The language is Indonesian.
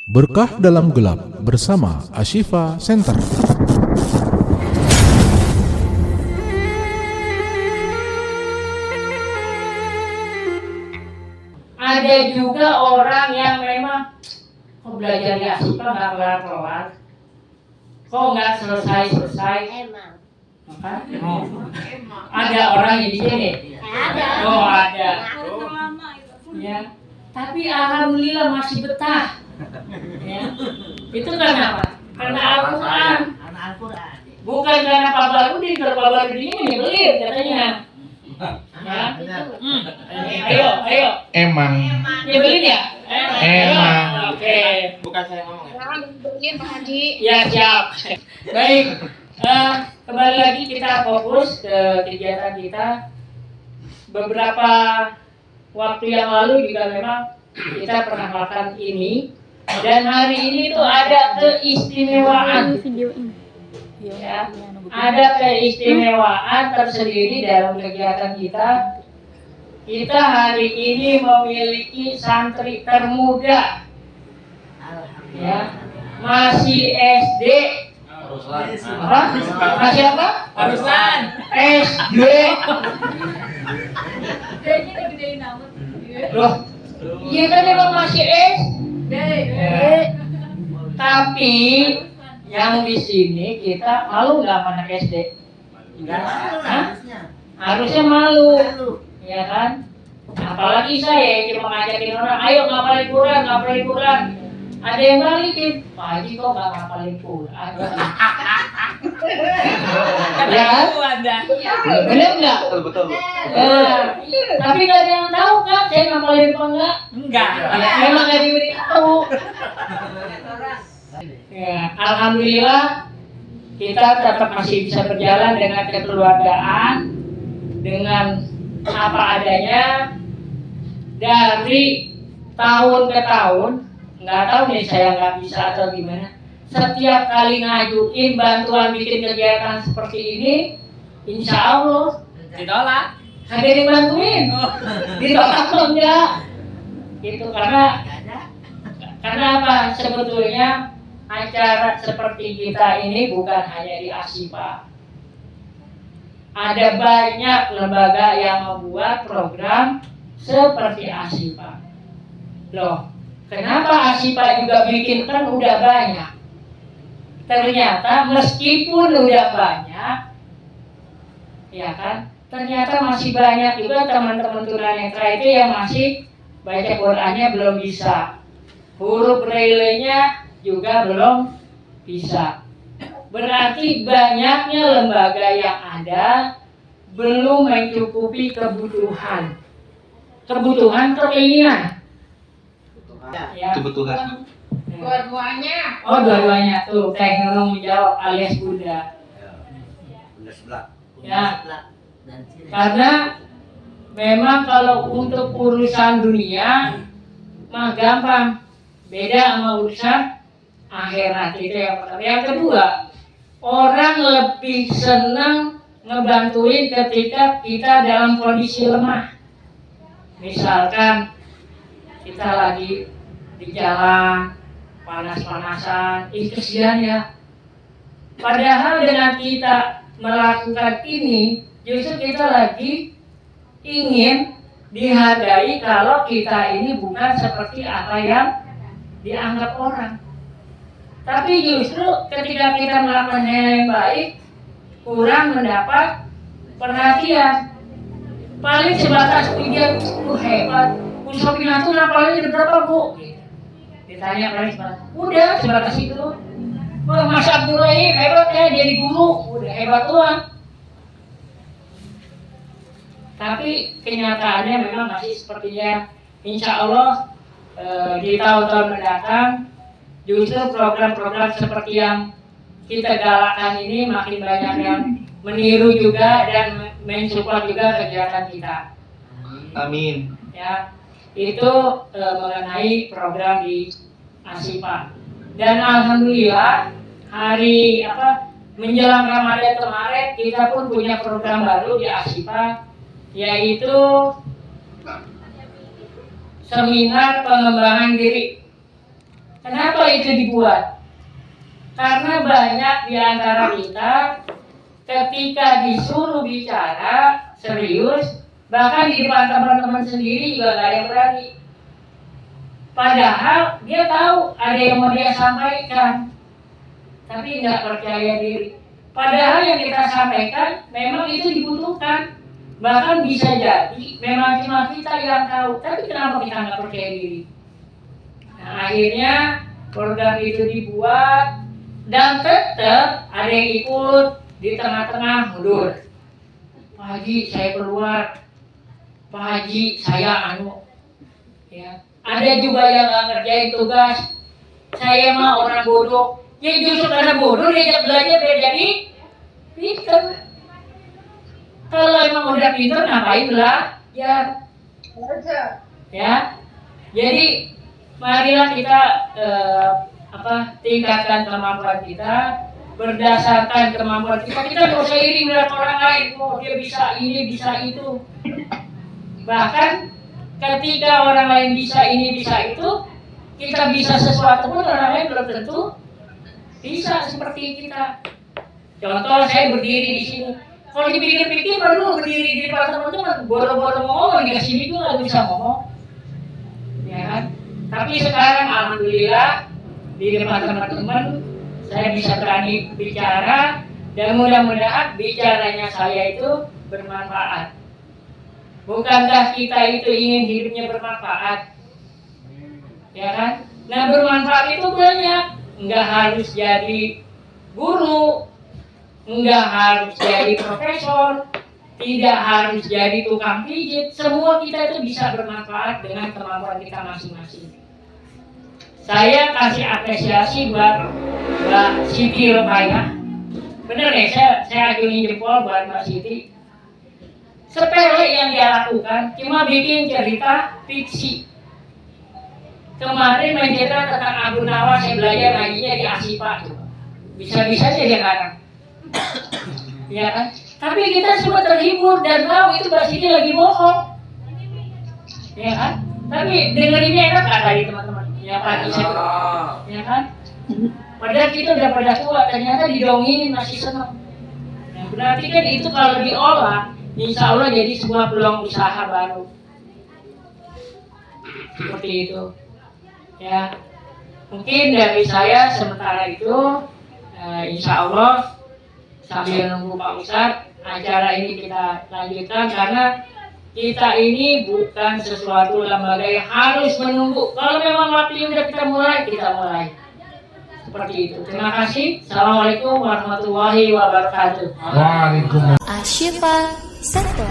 Berkah dalam gelap bersama Ashifa Center. Ada juga orang yang memang kok belajar di Ashifa nggak kelar-kelar, kok nggak selesai-selesai. Emang. Ada orang yang di sini. Ada. Oh ada. Ya. Tapi alhamdulillah masih betah. Ya. Itu kenapa? Karena Al-Quran. Bukan karena Pak Barudin. Kalau Pak Barudin ini nyebelin katanya. Ya. Ayo. Emang. Nyebelin ya? Emang. Oke. Bukan saya ngomong ya. Jangan dibeliin Pak Haji. Ya siap. Baik. Kembali lagi kita fokus ke kegiatan kita. Beberapa waktu yang lalu juga memang kita pernah melakukan ini, dan hari ini tuh ada keistimewaan. Ya, ada keistimewaan tersendiri dalam kegiatan kita. Kita hari ini memiliki santri termuda, ya, masih SD. Apa? Masih apa? Barusan. SD. Loh, iya kan emang masih SD. Tapi yang di sini kita malu nggak sama anak SD? Hah? Harusnya malu, ya kan? Apalagi saya cuma ngajakin orang, ayo ngapalin Quran. Ada yang balikin, Pak Haji kok nggak ngapalin Quran? Ya kan? Bener nggak? Betul. Tapi nggak ada yang tahu kan, saya ngapalin apa enggak? Enggak. Ya, memang nggak diberitahu. Ya, alhamdulillah kita tetap masih bisa berjalan dengan kekeluargaan, dengan apa adanya. Dari tahun ke tahun, nggak tahu nih saya nggak bisa atau gimana. Setiap kali ngajuin bantuan bikin kegiatan seperti ini, insya Allah Ditolak. ada yang bantuin. Ditolak atau enggak? Itu karena apa? Sebetulnya acara seperti kita ini bukan hanya di Ashifa. Ada banyak lembaga yang membuat program seperti Ashifa. Loh, kenapa Ashifa juga bikin? Kan udah banyak. Ternyata meskipun udah banyak, ya kan, ternyata masih banyak juga teman-teman tunanetra itu yang masih baca Qurannya belum bisa, huruf braille-nya juga belum bisa. Berarti banyaknya lembaga yang ada belum mencukupi kebutuhan keinginan. Ya. Kebutuhan. Dua-duanya. Oh, dua-duanya tuh teknologi menjawab alias Buddha. Ya. Karena memang kalau untuk urusan dunia mah gampang, beda sama urusan akhirat. Itu yang pertama. Yang kedua, orang lebih senang ngebantuin ketika kita dalam kondisi lemah. Misalkan kita lagi di jalan panas-panasan, kesian ya. Padahal dengan kita melakukan ini, justru kita lagi ingin dihargai kalau kita ini bukan seperti apa yang dianggap orang. Tapi justru ketika kita melakukan hal yang baik, kurang mendapat perhatian. Paling sebatas pikir, hebat, Usopina tuh napalnya berapa bu? Ditanya paling sebatas, udah sebatas itu. Wah, Mas Abdurrahim hebat ya, jadi guru, udah hebat doang. Tapi kenyataannya memang masih sepertinya, insya Allah di tahun-tahun mendatang, justru program-program seperti yang kita galakkan ini makin banyak yang meniru juga dan mensupport juga kegiatan kita. Amin. Ya, itu mengenai program di Ashifa. Dan alhamdulillah hari menjelang Ramadan kemarin kita pun punya program baru di Ashifa, yaitu seminar pengembangan diri. Kenapa itu dibuat? Karena banyak di antara kita ketika disuruh bicara serius, bahkan di depan teman-teman sendiri juga nggak ada yang berani. Padahal dia tahu ada yang mau dia sampaikan, tapi nggak percaya diri. Padahal yang kita sampaikan memang itu dibutuhkan. Bahkan bisa jadi memang cuma kita yang tahu, tapi kenapa kita nggak percaya diri? Nah, akhirnya program itu dibuat dan tetap ada yang ikut di tengah-tengah mundur. Pak Haji saya keluar, Pak Haji saya ya. Ada juga yang nggak ngerjain tugas. Saya mah orang bodoh. Ya justru karena bodoh dia belajar dia jadi pinter. Kalau emang udah pinter ngapain belajar? Ya. Jadi marilah kita tingkatkan kemampuan kita berdasarkan kemampuan kita. Kita nggak usah iri melihat orang lain, oh dia bisa ini bisa itu. Bahkan ketika orang lain bisa ini bisa itu, kita bisa sesuatu pun orang lain belum tentu bisa seperti kita. Contoh saya berdiri di sini. Kalau dipikir-pikir baru berdiri di depan teman-teman, boro-boro ngomong di sini juga nggak bisa ngomong, ya kan? Tapi sekarang alhamdulillah di depan teman-teman saya bisa berani bicara dan mudah-mudahan bicaranya saya itu bermanfaat. Bukankah kita itu ingin hidupnya bermanfaat, ya kan? Nah bermanfaat itu banyak, nggak harus jadi guru, nggak harus jadi profesor, tidak harus jadi tukang pijit. Semua kita itu bisa bermanfaat dengan kemampuan kita masing-masing. Saya kasih apresiasi buat Mbak Siti Rokaya. Bener deh, saya acungin jempol buat Mbak Siti. Sepele yang dia lakukan, cuma bikin cerita fiksi. Kemarin mencerita tentang Abu Nawas, saya belajar ngajinya di Asipa. Bisa-bisa aja dia ngarang. Ya kan? Tapi kita semua terhibur dan tahu itu Mbak Siti lagi bohong. Ya kan? Tapi dengerinnya enak gak tadi teman-teman? Ya pagi saya, ya kan? Padahal kita udah pada tua, ternyata didonginin masih senang. Nah, berarti kan itu kalau diolah, insya Allah jadi sebuah peluang usaha baru. Seperti itu. Ya, mungkin dari saya sementara itu, insya Allah sambil nunggu Pak Ustadz, acara ini kita lanjutkan karena kita ini bukan sesuatu lembaga yang harus menunggu. Kalau memang waktunya sudah kita mulai. Seperti itu. Terima kasih. Assalamualaikum warahmatullahi wabarakatuh. Waalaikumsalam. Ashifa Center.